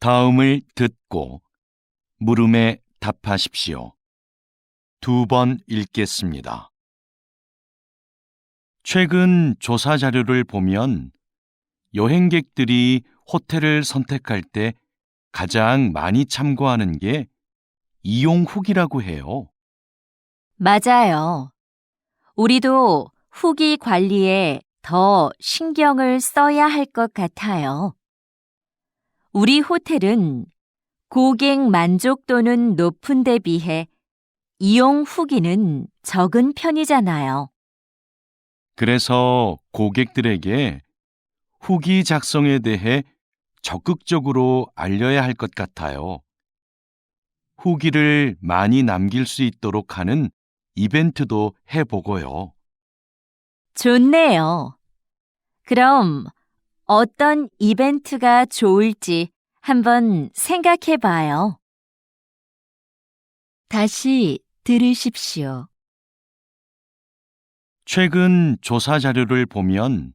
다음을 듣고 물음에 답하십시오. 2번 읽겠습니다. 최근 조사 자료를 보면 여행객들이 호텔을 선택할 때 가장 많이 참고하는 게 이용 후기라고 해요. 맞아요. 우리도 후기 관리에 더 신경을 써야 할 것 같아요. 우리 호텔은 고객 만족도는 높은 데 비해 이용 후기는 적은 편이잖아요. 그래서 고객들에게 후기 작성에 대해 적극적으로 알려야 할 것 같아요. 후기를 많이 남길 수 있도록 하는 이벤트도 해보고요. 좋네요. 그럼 어떤 이벤트가 좋을지 한번 생각해 봐요. 다시 들으십시오. 최근 조사 자료를 보면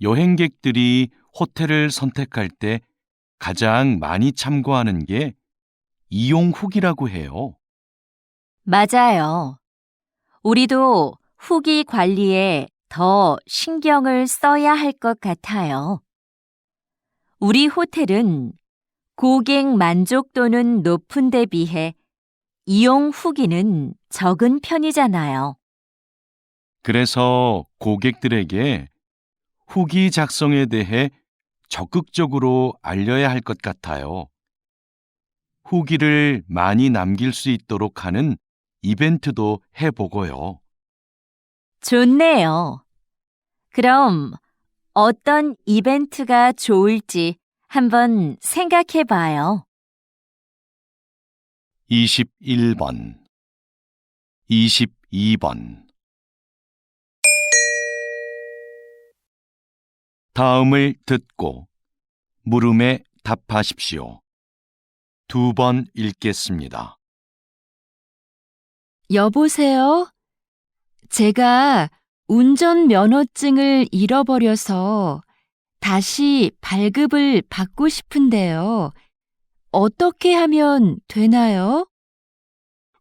여행객들이 호텔을 선택할 때 가장 많이 참고하는 게 이용 후기라고 해요. 맞아요. 우리도 후기 관리에 더 신경을 써야 할 것 같아요. 우리 호텔은 고객 만족도는 높은 데 비해 이용 후기는 적은 편이잖아요. 그래서 고객들에게 후기 작성에 대해 적극적으로 알려야 할 것 같아요. 후기를 많이 남길 수 있도록 하는 이벤트도 해보고요. 좋네요. 그럼 어떤 이벤트가 좋을지 한번 생각해 봐요. 21번, 22번. 다음을 듣고 물음에 답하십시오. 2번 읽겠습니다. 여보세요? 제가 운전면허증을 잃어버려서 다시 발급을 받고 싶은데요. 어떻게 하면 되나요?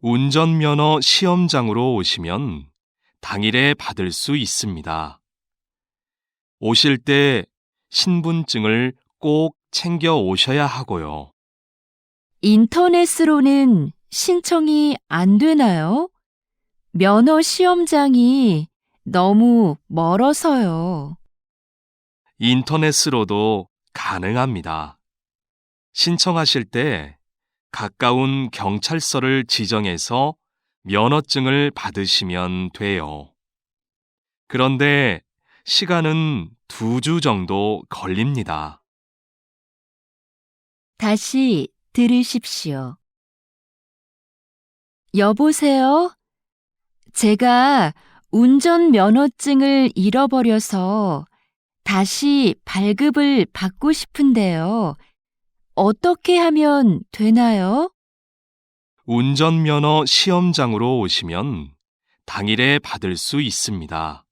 운전면허 시험장으로 오시면 당일에 받을 수 있습니다. 오실 때 신분증을 꼭 챙겨 오셔야 하고요. 인터넷으로는 신청이 안 되나요? 면허 시험장이 너무 멀어서요. 인터넷으로도 가능합니다. 신청하실 때 가까운 경찰서를 지정해서 면허증을 받으시면 돼요. 그런데 시간은 2주 정도 걸립니다. 다시 들으십시오. 여보세요? 제가 운전면허증을 잃어버려서 다시 발급을 받고 싶은데요. 어떻게 하면 되나요? 운전면허 시험장으로 오시면 당일에 받을 수 있습니다.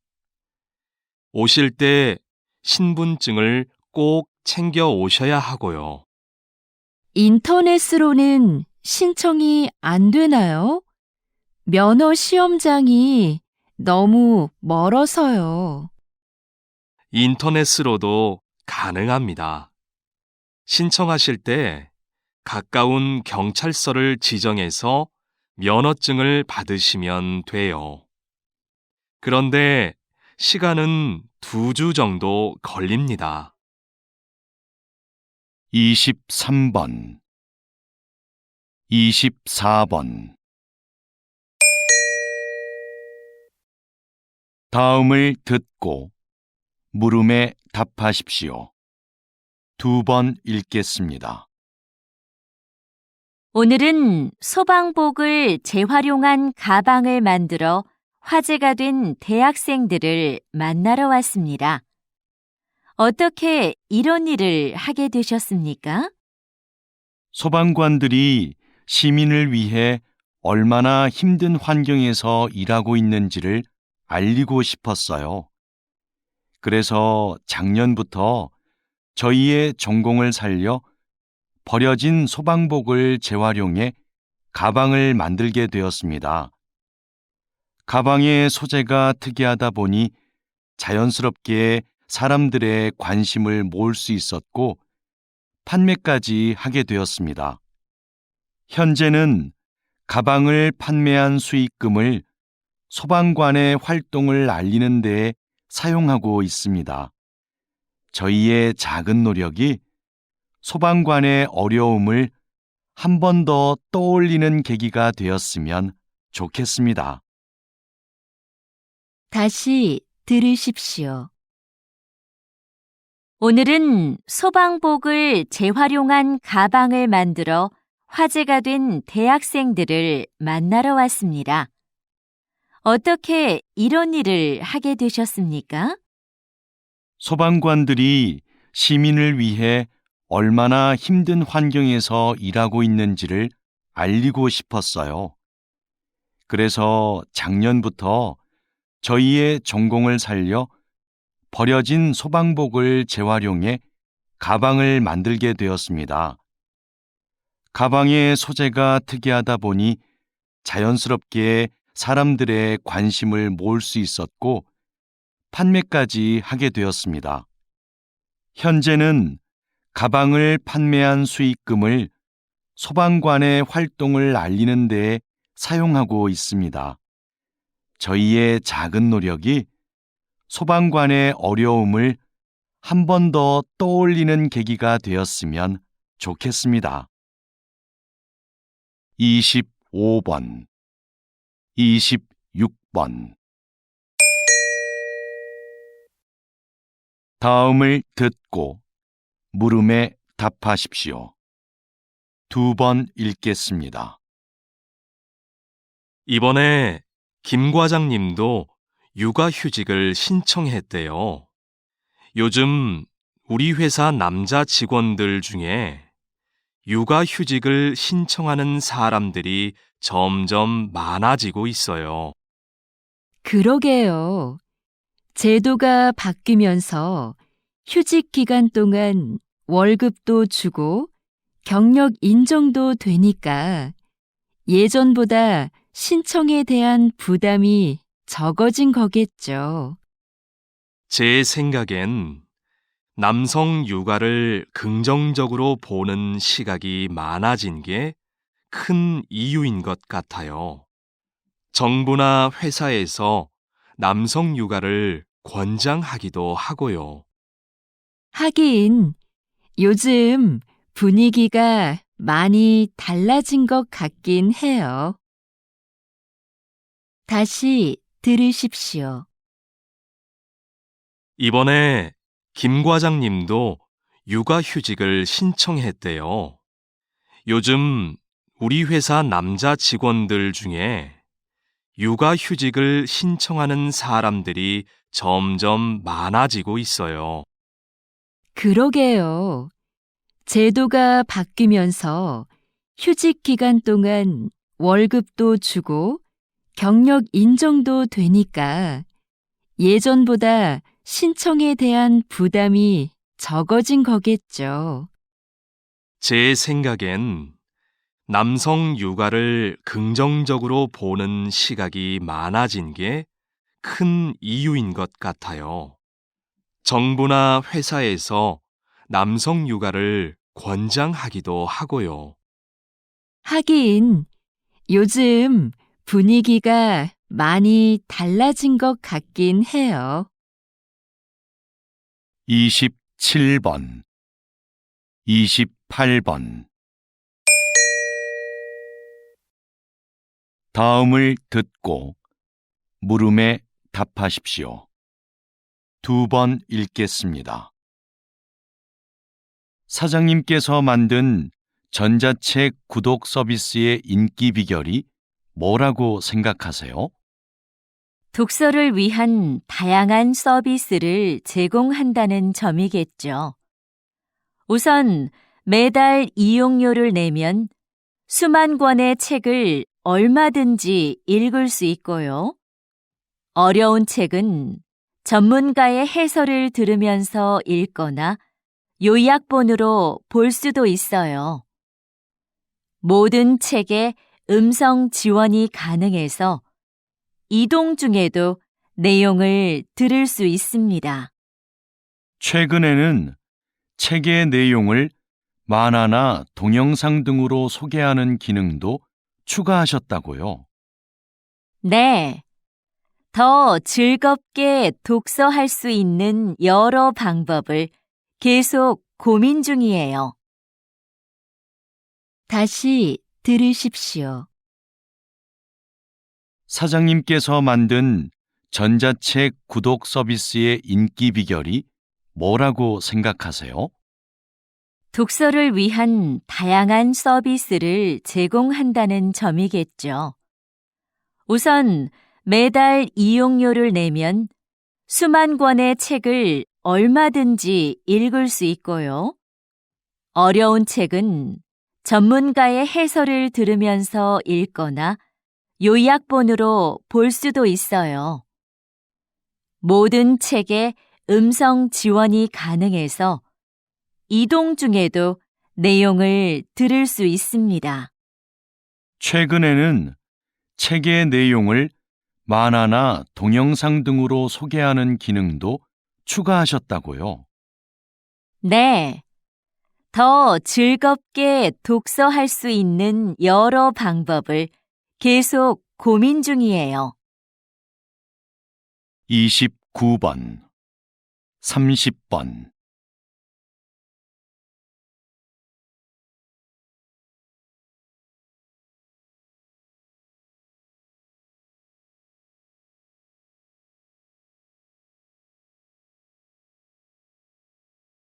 오실 때 신분증을 꼭 챙겨 오셔야 하고요. 인터넷으로는 신청이 안 되나요? 면허 시험장이 너무 멀어서요. 인터넷으로도 가능합니다. 신청하실 때 가까운 경찰서를 지정해서 면허증을 받으시면 돼요. 그런데 시간은 2주 정도 걸립니다. 23번, 24번. 다음을 듣고 물음에 답하십시오. 2번 읽겠습니다. 오늘은 소방복을 재활용한 가방을 만들어 화제가 된 대학생들을 만나러 왔습니다. 어떻게 이런 일을 하게 되셨습니까? 소방관들이 시민을 위해 얼마나 힘든 환경에서 일하고 있는지를 알리고 싶었어요. 그래서 작년부터 저희의 전공을 살려 버려진 소방복을 재활용해 가방을 만들게 되었습니다. 가방의 소재가 특이하다 보니 자연스럽게 사람들의 관심을 모을 수 있었고 판매까지 하게 되었습니다. 현재는 가방을 판매한 수익금을 소방관의 활동을 알리는 데 사용하고 있습니다. 저희의 작은 노력이 소방관의 어려움을 한 번 더 떠올리는 계기가 되었으면 좋겠습니다. 다시 들으십시오. 오늘은 소방복을 재활용한 가방을 만들어 화제가 된 대학생들을 만나러 왔습니다. 어떻게 이런 일을 하게 되셨습니까? 소방관들이 시민을 위해 얼마나 힘든 환경에서 일하고 있는지를 알리고 싶었어요. 그래서 작년부터 저희의 전공을 살려 버려진 소방복을 재활용해 가방을 만들게 되었습니다. 가방의 소재가 특이하다 보니 자연스럽게 사람들의 관심을 모을 수 있었고 판매까지 하게 되었습니다. 현재는 가방을 판매한 수익금을 소방관의 활동을 알리는 데 사용하고 있습니다. 저희의 작은 노력이 소방관의 어려움을 한 번 더 떠올리는 계기가 되었으면 좋겠습니다. 25번, 26번. 다음을 듣고 물음에 답하십시오. 2번 읽겠습니다. 이번에 김 과장님도 육아휴직을 신청했대요. 요즘 우리 회사 남자 직원들 중에 육아휴직을 신청하는 사람들이 점점 많아지고 있어요. 그러게요. 제도가 바뀌면서 휴직 기간 동안 월급도 주고 경력 인정도 되니까 예전보다 신청에 대한 부담이 적어진 거겠죠. 제 생각엔 남성 육아를 긍정적으로 보는 시각이 많아진 게 큰 이유인 것 같아요. 정부나 회사에서 남성 육아를 권장하기도 하고요. 하긴 요즘 분위기가 많이 달라진 것 같긴 해요. 다시 들으십시오. 이번에 김 과장님도 육아휴직을 신청했대요. 요즘 우리 회사 남자 직원들 중에 육아휴직을 신청하는 사람들이 점점 많아지고 있어요. 그러게요. 제도가 바뀌면서 휴직 기간 동안 월급도 주고 경력 인정도 되니까 예전보다 신청에 대한 부담이 적어진 거겠죠. 제 생각엔 남성 육아를 긍정적으로 보는 시각이 많아진 게 큰 이유인 것 같아요. 정부나 회사에서 남성 육아를 권장하기도 하고요. 하긴 요즘 분위기가 많이 달라진 것 같긴 해요. 27번, 28번. 다음을 듣고 물음에 답하십시오. 2번 읽겠습니다. 사장님께서 만든 전자책 구독 서비스의 인기 비결이 뭐라고 생각하세요? 독서를 위한 다양한 서비스를 제공한다는 점이겠죠. 우선 매달 이용료를 내면 수만 권의 책을 얼마든지 읽을 수 있고요. 어려운 책은 전문가의 해설을 들으면서 읽거나 요약본으로 볼 수도 있어요. 모든 책에 음성 지원이 가능해서 이동 중에도 내용을 들을 수 있습니다. 최근에는 책의 내용을 만화나 동영상 등으로 소개하는 기능도 추가하셨다고요. 네. 더 즐겁게 독서할 수 있는 여러 방법을 계속 고민 중이에요. 다시 들으십시오. 사장님께서 만든 전자책 구독 서비스의 인기 비결이 뭐라고 생각하세요? 독서를 위한 다양한 서비스를 제공한다는 점이겠죠. 우선 매달 이용료를 내면 수만 권의 책을 얼마든지 읽을 수 있고요. 어려운 책은 전문가의 해설을 들으면서 읽거나 요약본으로 볼 수도 있어요. 모든 책에 음성 지원이 가능해서 이동 중에도 내용을 들을 수 있습니다. 최근에는 책의 내용을 만화나 동영상 등으로 소개하는 기능도 추가하셨다고요. 네. 더 즐겁게 독서할 수 있는 여러 방법을 계속 고민 중이에요. 29번, 30번.